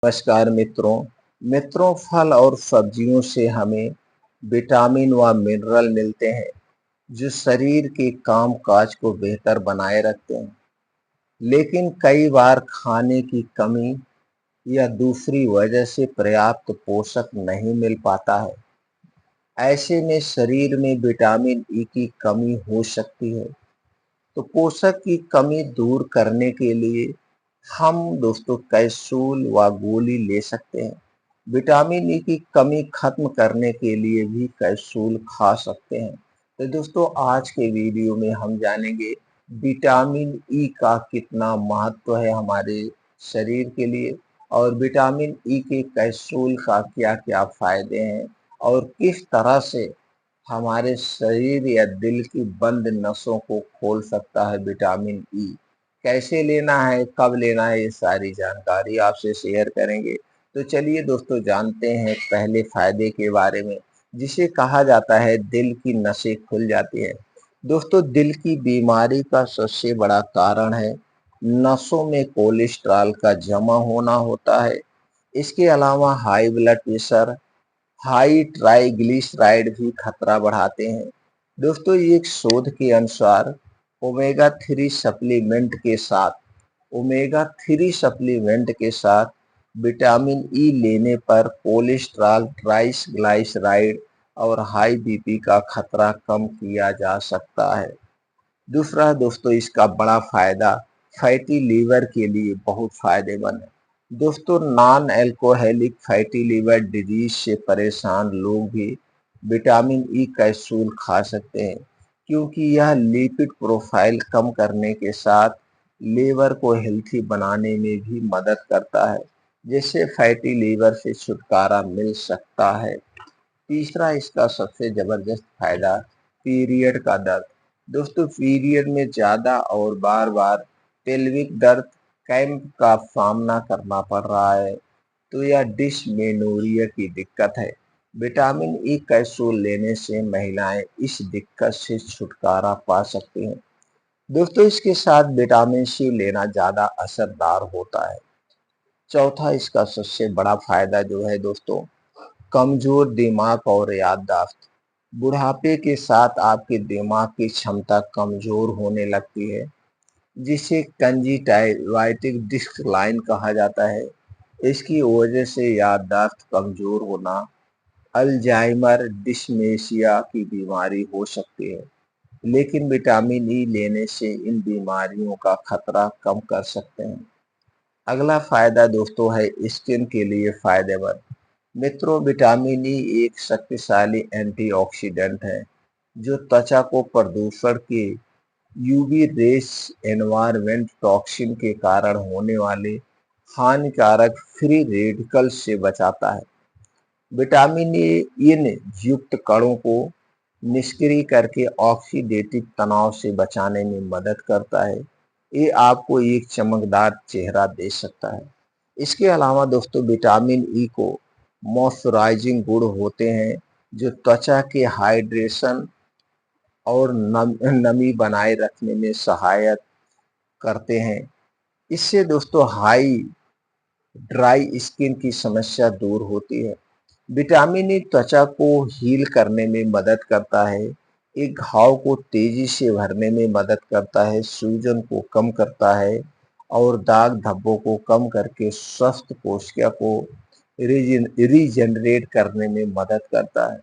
नमस्कार मित्रों फल और सब्जियों से हमें विटामिन व मिनरल मिलते हैं जो शरीर के काम काज को बेहतर बनाए रखते हैं। लेकिन कई बार खाने की कमी या दूसरी वजह से पर्याप्त पोषक नहीं मिल पाता है। ऐसे में शरीर में विटामिन ई की कमी हो सकती है। तो पोषक की कमी दूर करने के लिए हम कैप्सूल व गोली ले सकते हैं। विटामिन ई की कमी खत्म करने के लिए भी कैप्सूल खा सकते हैं। तो आज के वीडियो में हम जानेंगे विटामिन ई का कितना महत्व है हमारे शरीर के लिए और विटामिन ई के कैप्सूल का क्या क्या फायदे हैं और किस तरह से हमारे शरीर या दिल की बंद नसों को खोल सकता है विटामिन ई। कैसे लेना है, कब लेना है, ये सारी जानकारी आपसे शेयर करेंगे। तो चलिए जानते हैं पहले फायदे के बारे में, जिसे कहा जाता है दिल की नसें खुल जाती है। दिल की बीमारी का सबसे बड़ा कारण है नसों में कोलेस्ट्रॉल का जमा होना होता है। इसके अलावा high blood pressure, high triglyceride भी खतरा बढ़ाते हैं। एक शोध के अनुसार ओमेगा थ्री सप्लीमेंट के साथ विटामिन ई लेने पर कोलेस्ट्रॉल, ट्राइग्लिसराइड और हाई बीपी का खतरा कम किया जा सकता है। दूसरा इसका बड़ा फायदा फैटी लीवर के लिए बहुत फायदेमंद है। Non alcoholic fatty liver disease से परेशान लोग भी विटामिन ई कैप्सूल खा सकते हैं, क्योंकि यह लिपिड प्रोफाइल कम करने के साथ लीवर को हेल्थी बनाने में भी मदद करता है, जिससे फैटी लीवर से छुटकारा मिल सकता है। तीसरा इसका सबसे जबरदस्त फायदा पीरियड का दर्द। पीरियड में ज्यादा और बार बार पेल्विक दर्द क्रैम्प का सामना करना पड़ रहा है, तो यह डिस्मेनोरिया की दिक्कत है। विटामिन ई कैप्सूल लेने से महिलाएं इस दिक्कत से छुटकारा पा सकती हैं। इसके साथ विटामिन सी लेना ज्यादा असरदार होता है। चौथा इसका सबसे बड़ा फायदा कमजोर दिमाग और याददाश्त। बुढ़ापे के साथ आपके दिमाग की क्षमता कमजोर होने लगती है, जिसे कंजिटाइवाइटिक डिस्कलाइन कहा जाता है। इसकी वजह से याददाश्त कमजोर होना, अल्जाइमर, डिस्मेंशिया की बीमारी हो सकती है। लेकिन विटामिन ई लेने से इन बीमारियों का खतरा कम कर सकते हैं। अगला फायदा है स्किन के लिए फायदेमंद। विटामिन ई एक शक्तिशाली एंटीऑक्सीडेंट है जो त्वचा को प्रदूषण के यूवी रेस, एनवायरमेंट टॉक्सिन के कारण होने वाले हानिकारक फ्री रेडिकल से बचाता है। विटामिन ए इन युक्त कणों को निष्क्रिय करके ऑक्सीडेटिव तनाव से बचाने में मदद करता है। ये आपको एक चमकदार चेहरा दे सकता है। इसके अलावा विटामिन ई को मॉइस्चराइजिंग गुण होते हैं जो त्वचा के हाइड्रेशन और नमी बनाए रखने में सहायता करते हैं। इससे हाई ड्राई स्किन की समस्या दूर होती है। विटामिन ई त्वचा को हील करने में मदद करता है। एक घाव को तेजी से भरने में मदद करता है, सूजन को कम करता है और दाग धब्बों को कम करके स्वस्थ कोशिका को रीजनरेट करने में मदद करता है।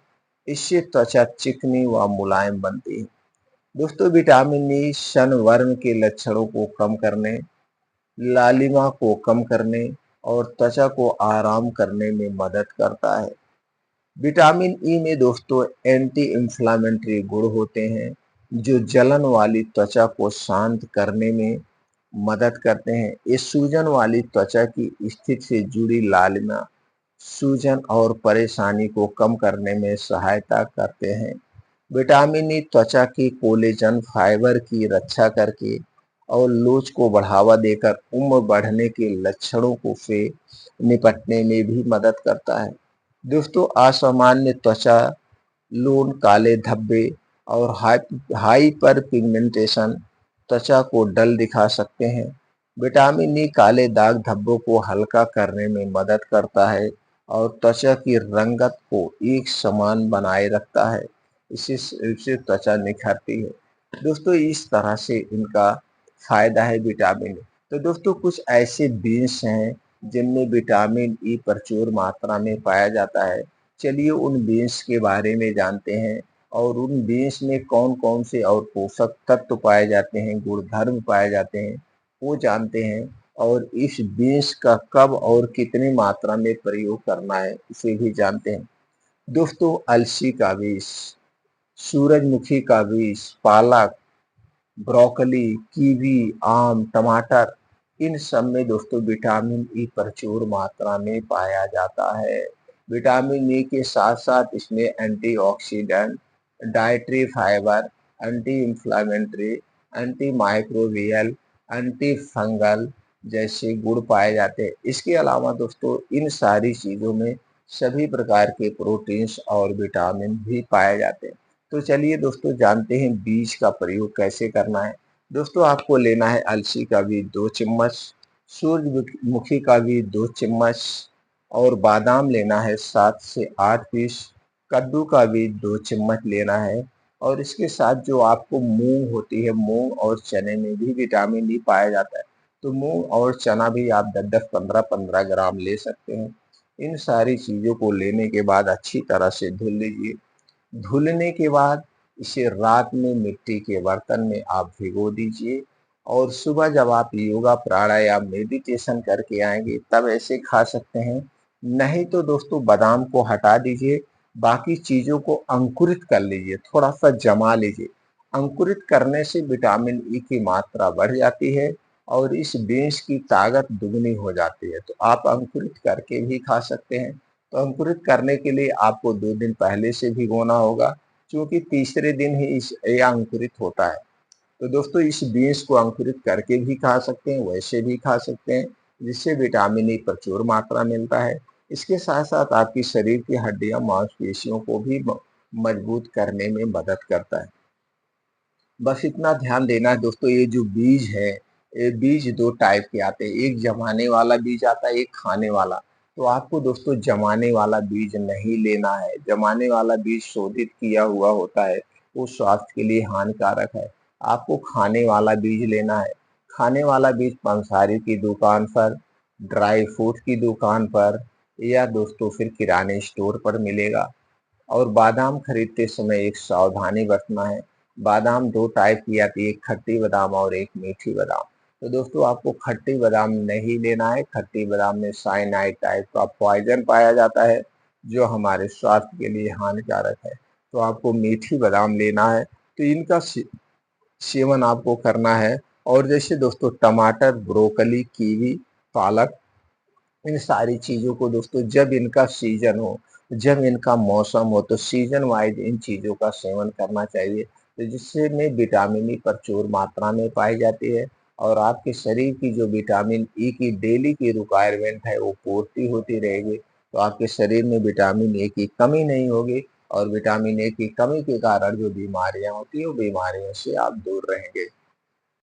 इससे त्वचा चिकनी व मुलायम बनती है। विटामिन ई सनबर्न के लक्षणों को कम करने, लालिमा को कम करने और त्वचा को आराम करने में मदद करता है। विटामिन ई में एंटी इंफ्लेमेटरी गुण होते हैं जो जलन वाली त्वचा को शांत करने में मदद करते हैं। ये सूजन वाली त्वचा की स्थिति से जुड़ी लालिमा, सूजन और परेशानी को कम करने में सहायता करते हैं। विटामिन ई त्वचा की कोलेजन फाइबर की रक्षा करके और लोच को बढ़ावा देकर उम्र बढ़ने के लक्षणों को से निपटने में भी मदद करता है। असामान्य त्वचा, लून, काले धब्बे और हाइपर पिगमेंटेशन त्वचा को डल दिखा सकते हैं। विटामिन ई काले दाग धब्बों को हल्का करने में मदद करता है और त्वचा की रंगत को एक समान बनाए रखता है। इससे त्वचा निखरती है। दोस्तों इस तरह से इनका फायदा है विटामिन ई। तो दोस्तों कुछ ऐसे बीन्स हैं जिनमें विटामिन ई प्रचुर मात्रा में पाया जाता है। चलिए उन बीन्स के बारे में जानते हैं और उन बीन्स में कौन-कौन से और पोषक तत्व पाए जाते हैं, गुणधर्म पाए जाते हैं, वो जानते हैं और इस बीन्स का कब और कितनी मात्रा में प्रयोग करना है, उसे भी जानते हैं। दोस्तों अलसी का बीज, सूरजमुखी का बीज, पालक, ब्रोकली, कीवी, आम, टमाटर, इन सब में दोस्तों विटामिन ई प्रचुर मात्रा में पाया जाता है। विटामिन ई के साथ-साथ इसमें antioxidant, dietary fibre, anti inflammatory, anti microbial, anti fungal जैसे गुण पाए जाते हैं। इसके अलावा दोस्तों इन सारी चीज़ों में सभी प्रकार के प्रोटीन्स और विटामिन भी पाए जाते हैं। तो चलिए दोस्तों जानते हैं बीज का प्रयोग कैसे करना है। दोस्तों आपको लेना है अलसी का बीज 2 चम्मच, सूरजमुखी का बीज 2 चम्मच और बादाम लेना है 7 से 8 पीस, कद्दू का बीज 2 चम्मच लेना है और इसके साथ जो आपको मूंग होती है, मूंग और चने में भी विटामिन ई पाया जाता है। तो मूंग और चना भी आप 10-10, 15-15 ग्राम ले सकते हैं। इन सारी चीज़ों को लेने के बाद अच्छी तरह से धुल लीजिए। धुलने के बाद इसे रात में मिट्टी के बर्तन में आप भिगो दीजिए और सुबह जब आप योगा प्राणायाम मेडिटेशन करके आएंगे तब ऐसे खा सकते हैं। नहीं तो दोस्तों बादाम को हटा दीजिए, बाकी चीज़ों को अंकुरित कर लीजिए, थोड़ा सा जमा लीजिए। अंकुरित करने से विटामिन ई की मात्रा बढ़ जाती है और इस बीन्स की ताकत दुगनी हो जाती है। तो आप अंकुरित करके भी खा सकते हैं। तो अंकुरित करने के लिए आपको 2 दिन पहले से भिगोना होगा, क्योंकि तीसरे दिन ही ये अंकुरित होता है। तो दोस्तों इस बीन्स को अंकुरित करके भी खा सकते हैं, वैसे भी खा सकते हैं, जिससे विटामिन ई प्रचुर मात्रा मिलता है। इसके साथ-साथ आपकी शरीर की हड्डियाँ, मांसपेशियों को भी मजबूत करने में मदद करता है। बस इतना ध्यान देना है दोस्तों, ये जो बीज है, ये बीज 2 टाइप के आते हैं, एक जमाने वाला बीज आता है, एक खाने वाला। तो आपको दोस्तों जमाने वाला बीज नहीं लेना है, जमाने वाला बीज शोधित किया हुआ होता है, वो स्वास्थ्य के लिए हानिकारक है। आपको खाने वाला बीज लेना है। खाने वाला बीज पंसारी की दुकान पर, ड्राई फ्रूट की दुकान पर या दोस्तों फिर किराने स्टोर पर मिलेगा। और बादाम खरीदते समय एक सावधानी बरतना है। बादाम 2 टाइप की आती है, एक खट्टी बादाम और एक मीठी बादाम। तो दोस्तों आपको खट्टी बादाम नहीं लेना है, खट्टी बादाम में साइनाइड टाइप का पॉइज़न पाया जाता है, जो हमारे स्वास्थ्य के लिए हानिकारक है। तो आपको मीठी बादाम लेना है, तो इनका सेवन आपको करना है। और जैसे दोस्तों टमाटर, ब्रोकली, कीवी, पालक, इन सारी चीज़ों को दोस्तों जब इनका सीज़न हो, जब इनका मौसम हो, तो सीज़न वाइज़ इन चीज़ों का सेवन करना चाहिए। तो जिससे में विटामिन ई प्रचुर मात्रा में पाई जाती है और आपके शरीर की जो विटामिन ई की डेली की रिक्वायरमेंट है वो पूर्ति होती रहेगी। तो आपके शरीर में विटामिन ए की कमी नहीं होगी और विटामिन ए की कमी के कारण जो बीमारियाँ होती हैं, वो बीमारियों से आप दूर रहेंगे।